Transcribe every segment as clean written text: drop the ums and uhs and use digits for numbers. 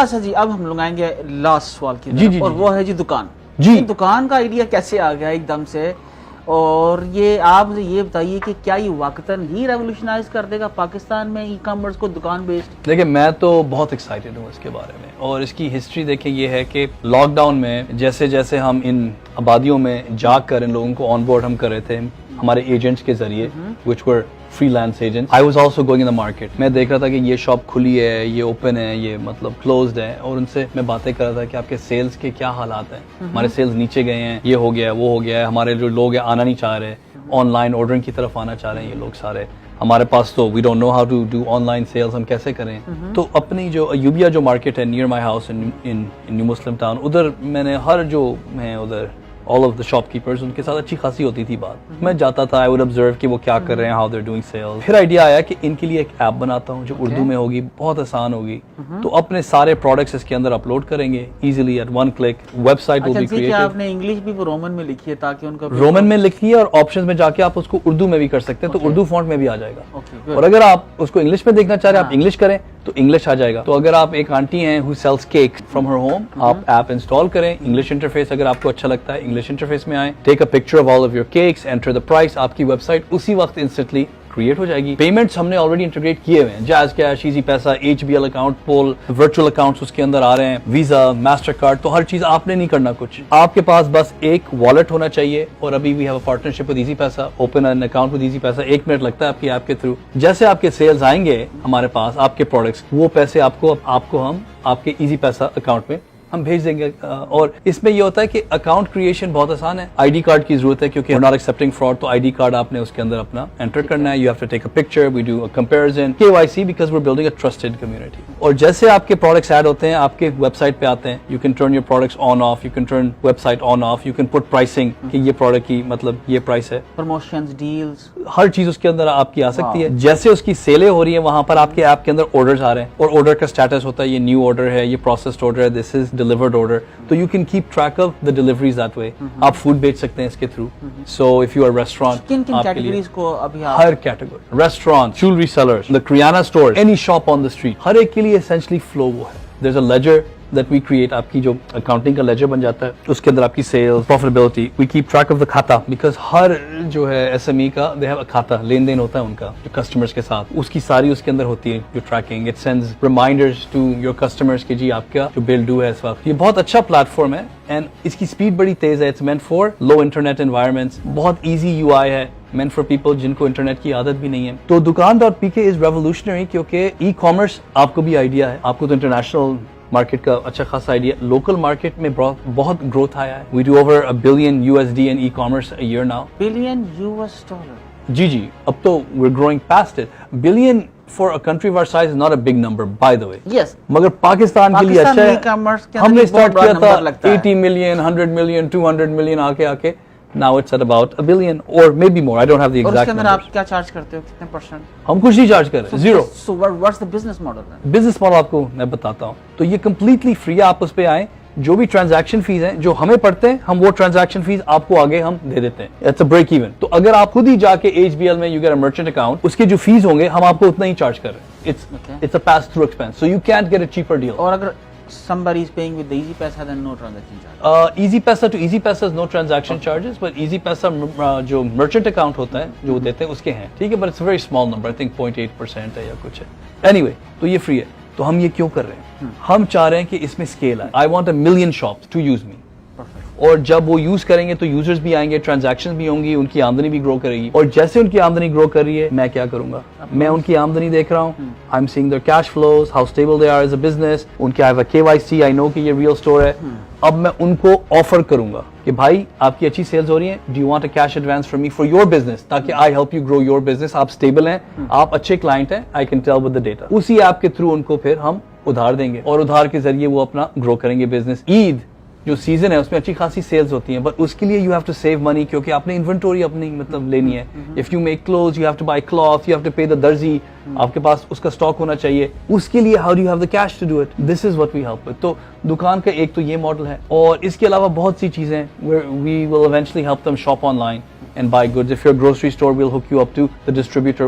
اچھا جی، اب ہم لوگ آئیں گے لاسٹ سوال کی طرف، اور وہ ہے جی دکان. جی دکان کا آئیڈیا کیسے آ گیا ایک دم سے؟ اور یہ آپ مجھے یہ بتائیے کہ کیا یہ واقعتاً ہی ریولیوشنائز کر دے گا پاکستان میں ای کامرس کو دکان بیسڈ؟ دیکھیں میں تو بہت ایکسائٹیڈ ہوں اس کے بارے میں، اور اس کی ہسٹری دیکھیں یہ ہے کہ لاک ڈاؤن میں جیسے جیسے ہم ان آبادیوں میں جا کر ان لوگوں کو آن بورڈ ہم کر رہے تھے ہمارے ایجنٹس کے ذریعے which were freelance agents. I was also going in the market. میں دیکھ رہا تھا کہ یہ شاپ کھلی ہے، یہ اوپن ہے، یہ مطلب کلوزڈ ہے، اور ان سے میں باتیں کر رہا تھا کہ آپ کے سیلز کے کیا حالات ہیں. ہمارے سیلز نیچے گئے ہیں، یہ ہو گیا ہے، وہ ہو گیا ہے، ہمارے جو لوگ ہیں آنا نہیں چاہ رہے، آن لائن آرڈرنگ کی طرف آنا چاہ رہے ہیں یہ لوگ سارے. ہمارے پاس تو we don't know how to do online sales, ہم کیسے کریں. تو اپنی جو ایوبیا جو مارکیٹ ہے near my house in new Muslim town, ادھر میں نے ہر جو ہیں ادھر all of the shopkeepers ان کے ساتھ اچھی خاصی ہوتی تھی بات. میں جاتا تھا، I would observe کہ وہ کیا کر رہے ہیں، how they're doing sales. پھر آئیڈیا آیا کہ ان کے لیے ایک ایپ بناتا ہوں جو اردو میں ہوگی، بہت آسان ہوگی، تو اپنے سارے پروڈکٹس اس کے اندر اپلوڈ کریں گے easily at one click. Website will be created. آپ نے انگلش بھی رومن میں لکھی ہے تاکہ ان کا رومن میں لکھی ہے، اور آپشنز میں جا کے آپ اس کو اردو میں بھی کر سکتے ہیں، تو اردو فونٹ میں بھی آ جائے گا. اور اگر آپ اس کو انگلش میں دیکھنا چاہ رہے ہیں، آپ انگلش کریں تو انگلش آ جائے گا. تو اگر آپ ایک آنٹی ہیں who sells cake from her home، آپ ایپ انسٹال کریں، انگلش انٹرفیس اگر آپ کو اچھا لگتا ہے انگلش انٹرفیس میں آئیں، take a picture of all of your cakes, enter the price، آپ کی ویب سائٹ اسی وقت انسٹنٹلی کریٹ ہو جائے گی. پیمنٹس ہم نے آلریڈی انٹیگریٹ کیے ہوئے ہیں، جاز کیش، ایزی پیسہ، HBL اکاؤنٹ، پول، ورچوئل اکاؤنٹس اس کے اندر آ رہے ہیں، ویزا، ماسٹر کارڈ. تو ہر چیز آپ نے نہیں کرنا کچھ، آپ کے پاس بس ایک والیٹ ہونا چاہیے. اور ابھی we have a partnership with Easypaisa, open an account with Easypaisa, 1 minute لگتا ہے آپ کی ایپ کے تھرو. جیسے آپ کے سیلز آئیں گے ہمارے پاس آپ کے پروڈکٹس، وہ پیسے آپ کو ہم آپ کے ایزی پیسہ اکاؤنٹ میں ہم بھیج دیں گے. اور اس میں یہ ہوتا ہے کہ اکاؤنٹ کریشن بہت آسان ہے. آئی ڈی کارڈ کی ضرورت ہے کیونکہ ناٹ ایکسیپٹنگ فراڈ، تو آئی ڈی کارڈ آپ نے اس کے اندر اپنا انٹر کرنا ہے. You have to take a picture, we do a comparison, KYC because we are building a trusted community. اور جیسے آپ کے پروڈکٹس ایڈ ہوتے ہیں آپ کے ویب سائٹ پہ آتے ہیں، you can turn your products on off, you can turn website on off, you can put pricing کہ یہ پروڈکٹ کی مطلب یہ پرائس ہے، پروموشنز، ڈیلز، ہر چیز اس کے اندر آپ کی آ سکتی ہے. جیسے اس کی سیلیں ہو رہی ہیں وہاں پر آپ کے ایپ کے اندر آرڈرز آ رہے ہیں، اور آرڈر کا اسٹیٹس ہوتا ہے یہ نیو آرڈر ہے، یہ پروسیسڈ آرڈر ہے، دس از ڈیلیورڈ آرڈر. تو you can keep track of the deliveries that way. آپ فوڈ بیچ سکتے ہیں اس کے through. So if you are restaurant, کن کیٹیگریز کو ابھی ہر category, restaurant, jewellery sellers, the kirana store, any shop on the street, ہر ایک کے لیے اسینشلی فلو وہ ہے. There is a ledger that we create، آپ کی جو اکاؤنٹنگ کا لیجر بن جاتا ہے، اس کے اندر آپ کی sales, profitability, we keep track of the khata, because ہر جو ہے SME کا they have a کھاتا، لین دین ہوتا ہے ان کا جو کسٹمرز کے ساتھ، اس کی ساری اس کے اندر ہوتی ہے جو tracking. it sends reminders to your customers کہ جی آپ کا جو بل ڈو ہے اس وقت. یہ بہت اچھا پلیٹ فارم ہے اینڈ اس کی اسپیڈ بڑی تیز ہے. it's meant for low internet environments، بہت ایزی UI ہے، meant for people جن کو انٹرنیٹ کی عادت بھی نہیں ہے. تو Dukan.Pk is revolutionary کیونکہ ای کامرس آپ کو بھی آئیڈیا ہے، آپ کو تو انٹرنیشنل مارکیٹ کا اچھا خاصا آئیڈیا. لوکل مارکیٹ میں بہت گروتھ آیا ہے. We do over $1 billion in e-commerce a year now. $1 billion؟ جی اب تو we're growing past it. $1 billion for a country of our size is not a big number by the way. Yes. مگر پاکستان کے لیے اچھا ہے. ہم نے اسٹارٹ کیا تھا 80 million, 100 million, 200 million آ کے now it's at about $1 billion or maybe more. I don't have the exact numbers. اور اس کے اندر آپ کیا چارج کرتے ہو، کتنے پرسنٹ؟ ہم کچھ نہیں چارج کر رہے، zero. So what's the business model then? Business model آپ کو میں بتاتا ہوں. تو یہ کمپلیٹلی فری ہے، آپ اس پہ آئیں، جو بھی ٹرانزیکشن فیس ہیں جو ہمیں پڑتے ہیں ہم وہ ٹرانزیکشن فیس آپ کو آگے ہم دے دیتے ہیں. It's a break even. تو اگر آپ خود ہی جا کے HBL میں you get a merchant account, اس کے جو فیس ہوں گے ہم آپ کو اتنا ہی چارج کر رہے ہیں. It's a pass through expense, so you can't get a cheaper deal. اور اگر somebody is paying with the easy paisa then no transaction charge? Easy paisa to easy paisa is no transaction charges, but easy paisa جو merchant account ہوتا ہے جو وہ دیتے ہیں اس کے ہیں، ٹھیک ہے، but it's a very small number, I think 0.8% ہے یا کچھ ہے. Anyway تو یہ فری ہے. تو ہم یہ کیوں کر رہے ہیں؟ ہم چاہ رہے ہیں کہ اس میں اسکیل آئے. I want 1 million shops to use me. اور جب وہ یوز کریں گے تو یوزرز بھی آئیں گے، ٹرانزیکشن بھی ہوں گی، ان کی آمدنی بھی گرو کرے گی. اور جیسے ان کی آمدنی گرو کر رہی ہے میں کیا کروں گا، میں ان کی آمدنی دیکھ رہا ہوں. I am seeing their cash flows, how stable they are as a business. ان کے آئی ہیو اے KYC، آئی نو کہ یہ ریئل اسٹور ہے. اب میں ان کو آفر کروں گا کہ بھائی آپ کی اچھی سیلز ہو رہی ہیں، do you want a cash advance from me for your business, تاکہ I help you grow your business. آپ اسٹیبل ہیں، آپ اچھے کلائنٹ ہیں، I can tell with the data. اسی ایپ کے تھرو ان کو پھر ہم ادھار دیں گے اور ادھار کے ذریعے وہ اپنا گرو کریں گے بزنس. عید جو سیزن ہے اس میں اچھی خاصی سیلز ہوتی ہیں، بٹ اس کے لیے you have to save money کیونکہ آپ نے انوینٹوری اپنی مطلب لینی ہے. If you make clothes you have to buy cloth, you have to pay the درزی، آپ کے پاس اس کا اسٹاک ہونا چاہیے. اس کے لیے how do you have the cash to do it, this is what we help with. تو دکان کا ایک تو یہ ماڈل ہے، اور اس کے علاوہ بہت سی چیزیں we will eventually help them shop online and buy goods. If you're a grocery store, we'll hook you up to the distributor.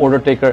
order taker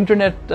internet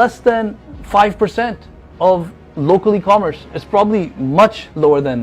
less than 5% of local e-commerce. It's probably much lower than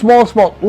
Small.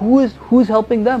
who is helping them?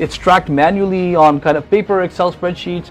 It's tracked manually on kind of paper, Excel spreadsheets.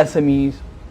SMEs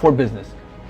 for business,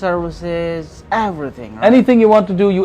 services, everything. Right? Anything you want to do, you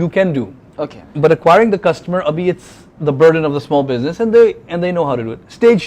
you can do. Okay. But acquiring the customer, abhi it's the burden of the small business, and they know how to do it. Stage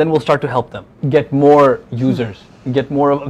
Then we'll start to help them get more users, get more of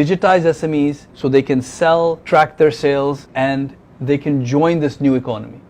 digitize SMEs so they can sell, track their sales, and they can join this new economy.